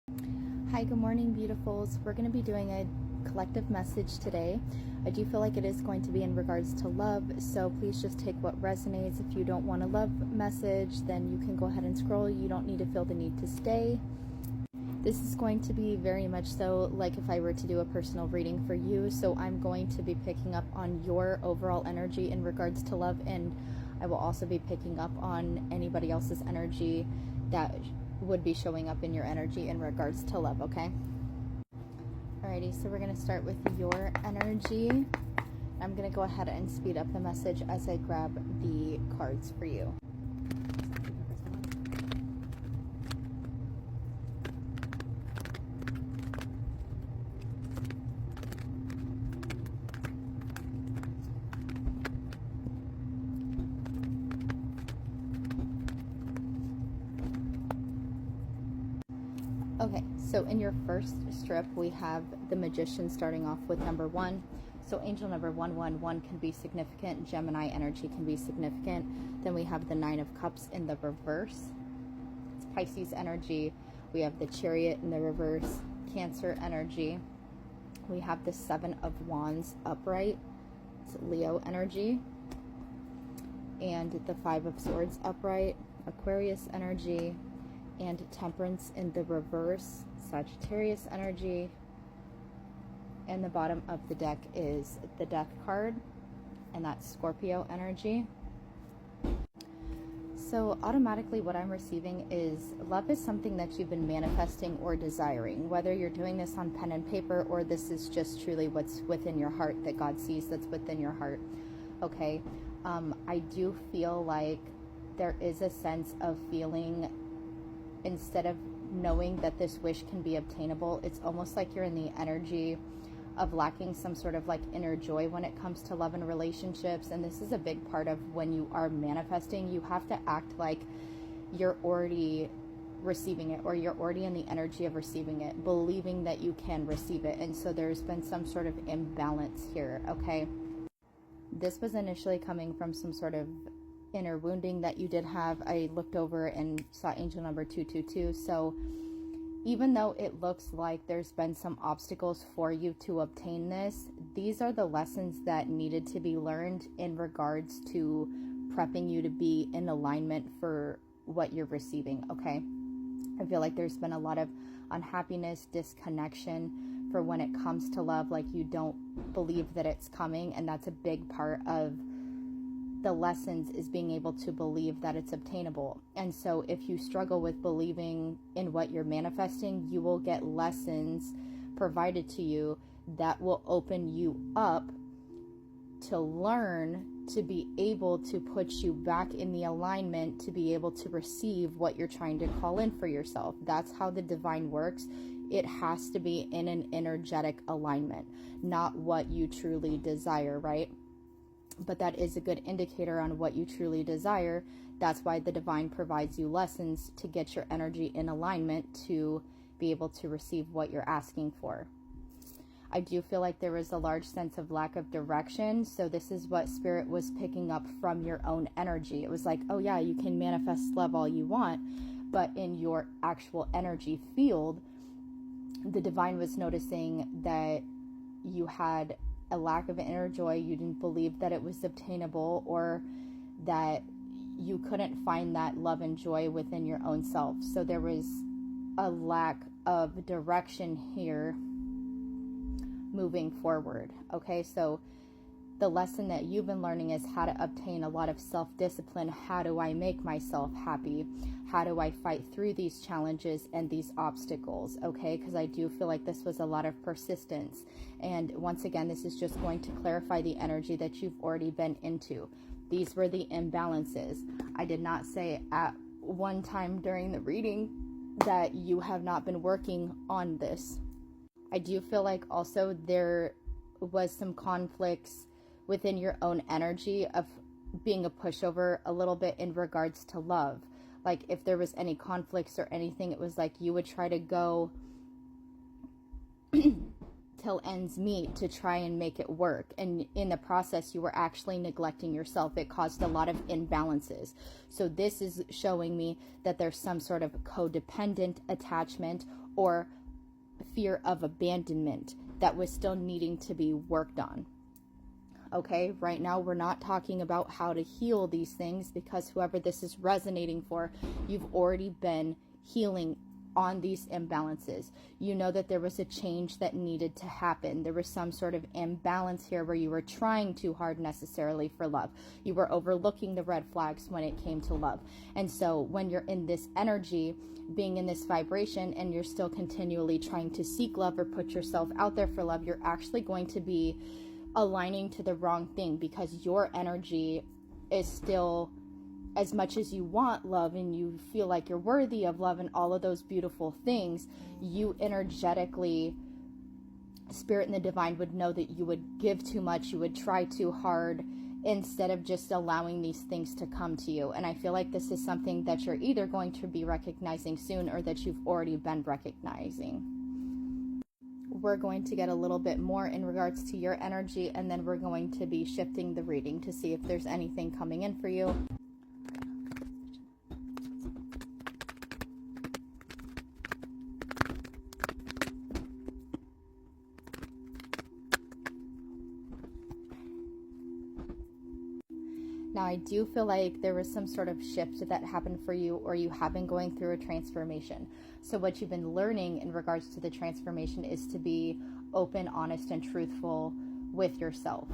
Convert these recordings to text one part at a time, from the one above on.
Hi, good morning, beautifuls. We're going to be doing a collective message today. I do feel like it is going to be in regards to love, so please just take what resonates. If you don't want a love message, then you can go ahead and scroll. You don't need to feel the need to stay. This is going to be very much so like if I were to do a personal reading for you, so I'm going to be picking up on your overall energy in regards to love, and I will also be picking up on anybody else's energy that would be showing up in your energy in regards to love, okay? Alrighty, so we're going to start with your energy. I'm going to go ahead and speed up the message as I grab the cards for you. Okay, so in your first strip, we have the Magician starting off with number 1. So angel number 111 can be significant. Gemini energy can be significant. Then we have the 9 of Cups in the reverse. It's Pisces energy. We have the Chariot in the reverse. Cancer energy. We have the 7 of Wands upright. It's Leo energy. And the 5 of Swords upright. Aquarius energy. And Temperance in the reverse, Sagittarius energy. And the bottom of the deck is the Death card, and that's Scorpio energy. So automatically what I'm receiving is love is something that you've been manifesting or desiring, whether you're doing this on pen and paper or this is just truly what's within your heart that God sees that's within your heart. Okay, I do feel like there is a sense of feeling, instead of knowing that this wish can be obtainable, it's almost like you're in the energy of lacking some sort of like inner joy when it comes to love and relationships. And this is a big part of when you are manifesting. You have to act like you're already receiving it, or you're already in the energy of receiving it, believing that you can receive it. And so there's been some sort of imbalance here, okay? This was initially coming from some sort of inner wounding that you did have. I looked over and saw angel number 222. So even though it looks like there's been some obstacles for you to obtain this, these are the lessons that needed to be learned in regards to prepping you to be in alignment for what you're receiving, okay? I feel like there's been a lot of unhappiness, disconnection for when it comes to love, like you don't believe that it's coming, and that's a big part of the lessons, is being able to believe that it's obtainable. And so if you struggle with believing in what you're manifesting, you will get lessons provided to you that will open you up to learn, to be able to put you back in the alignment, to be able to receive what you're trying to call in for yourself. That's how the divine works. It has to be in an energetic alignment, not what you truly desire, right? But that is a good indicator on what you truly desire. That's why the divine provides you lessons to get your energy in alignment to be able to receive what you're asking for. I do feel like there was a large sense of lack of direction. So this is what Spirit was picking up from your own energy. It was like, oh yeah, you can manifest love all you want, but in your actual energy field, the divine was noticing that you had a lack of inner joy. You didn't believe that it was obtainable, or that you couldn't find that love and joy within your own self. So there was a lack of direction here moving forward. Okay, so the lesson that you've been learning is how to obtain a lot of self-discipline. How do I make myself happy? How do I fight through these challenges and these obstacles? Okay, because I do feel like this was a lot of persistence. And once again, this is just going to clarify the energy that you've already been into. These were the imbalances. I did not say at one time during the reading that you have not been working on this. I do feel like also there was some conflicts within your own energy of being a pushover a little bit in regards to love. Like if there was any conflicts or anything, it was like you would try to go till ends meet to try and make it work. And in the process, you were actually neglecting yourself. It caused a lot of imbalances. So this is showing me that there's some sort of codependent attachment, or fear of abandonment that was still needing to be worked on. Okay, right now we're not talking about how to heal these things, because whoever this is resonating for, you've already been healing on these imbalances. You know that there was a change that needed to happen. There was some sort of imbalance here where you were trying too hard necessarily for love. You were overlooking the red flags when it came to love. And so when you're in this energy, being in this vibration, and you're still continually trying to seek love or put yourself out there for love, you're actually going to be aligning to the wrong thing, because your energy is still, as much as you want love and you feel like you're worthy of love and all of those beautiful things, you energetically, spirit and the divine would know that you would give too much, you would try too hard, instead of just allowing these things to come to you. And I feel like this is something that you're either going to be recognizing soon, or that you've already been recognizing. We're going to get a little bit more in regards to your energy, and then we're going to be shifting the reading to see if there's anything coming in for you. Now, I do feel like there was some sort of shift that happened for you, or you have been going through a transformation. So what you've been learning in regards to the transformation is to be open, honest, and truthful with yourself.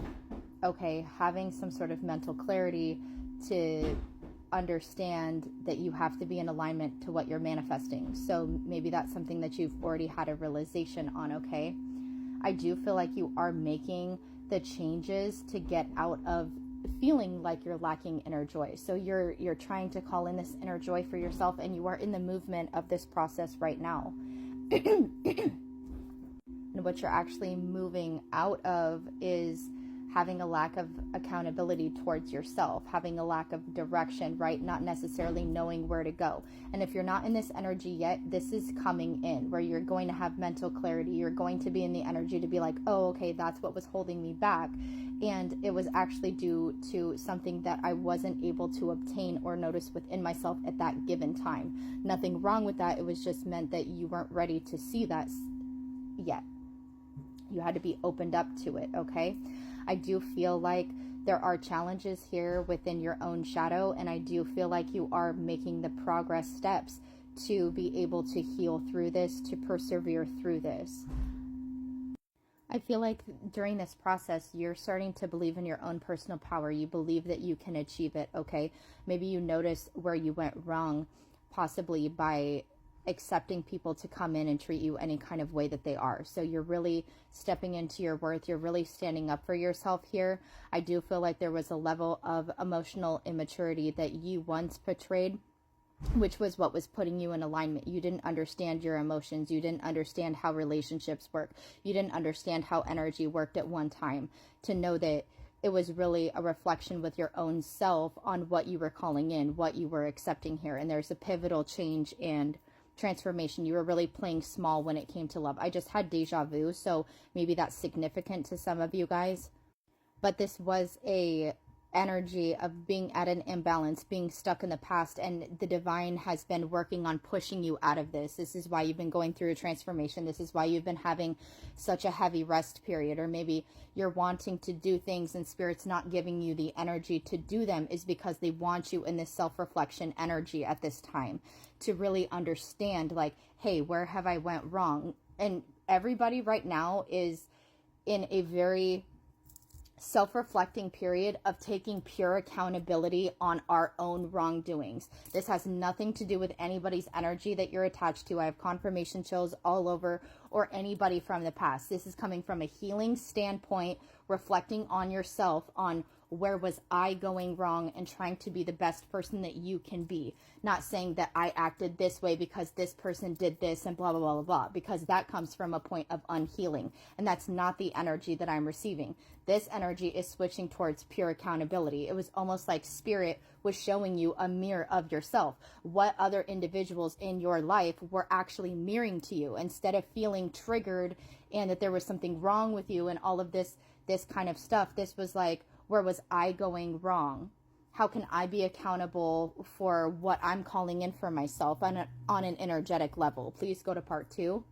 Okay, having some sort of mental clarity to understand that you have to be in alignment to what you're manifesting. So maybe that's something that you've already had a realization on, okay? I do feel like you are making the changes to get out of feeling like you're lacking inner joy. So you're trying to call in this inner joy for yourself, and you are in the movement of this process right now. And what you're actually moving out of is having a lack of accountability towards yourself, having a lack of direction, right? Not necessarily knowing where to go. And if you're not in this energy yet, this is coming in, where you're going to have mental clarity. You're going to be in the energy to be like, oh, okay, that's what was holding me back. And it was actually due to something that I wasn't able to obtain or notice within myself at that given time. Nothing wrong with that. It was just meant that you weren't ready to see that yet. You had to be opened up to it, okay? I do feel like there are challenges here within your own shadow, and I do feel like you are making the progress steps to be able to heal through this, to persevere through this. I feel like during this process, you're starting to believe in your own personal power. You believe that you can achieve it, okay? Maybe you notice where you went wrong, possibly by accepting people to come in and treat you any kind of way that they are. So you're really stepping into your worth. You're really standing up for yourself here. I do feel like there was a level of emotional immaturity that you once portrayed, which was what was putting you in alignment. You didn't understand your emotions. You didn't understand how relationships work. You didn't understand how energy worked at one time, to know that it was really a reflection with your own self on what you were calling in, what you were accepting here. And there's a pivotal change and transformation. You were really playing small when it came to love. I just had deja vu, so maybe that's significant to some of you guys. But this was a energy of being at an imbalance, being stuck in the past, and the divine has been working on pushing you out of this. This is why you've been going through a transformation. This is why you've been having such a heavy rest period, or maybe you're wanting to do things and spirit's not giving you the energy to do them, is because they want you in this self-reflection energy at this time to really understand, like, hey, where have I went wrong? And everybody right now is in a very self-reflecting period of taking pure accountability on our own wrongdoings. This has nothing to do with anybody's energy that you're attached to. I have confirmation chills all over, or anybody from the past. This is coming from a healing standpoint, reflecting on yourself, on where was I going wrong, and trying to be the best person that you can be. Not saying that I acted this way because this person did this and blah, blah, blah, blah, blah, because that comes from a point of unhealing. And that's not the energy that I'm receiving. This energy is switching towards pure accountability. It was almost like spirit was showing you a mirror of yourself. What other individuals in your life were actually mirroring to you, instead of feeling triggered and that there was something wrong with you and all of this kind of stuff. This was like, where was I going wrong? how can I be accountable for what I'm calling in for myself on an energetic level? Please go to part 2.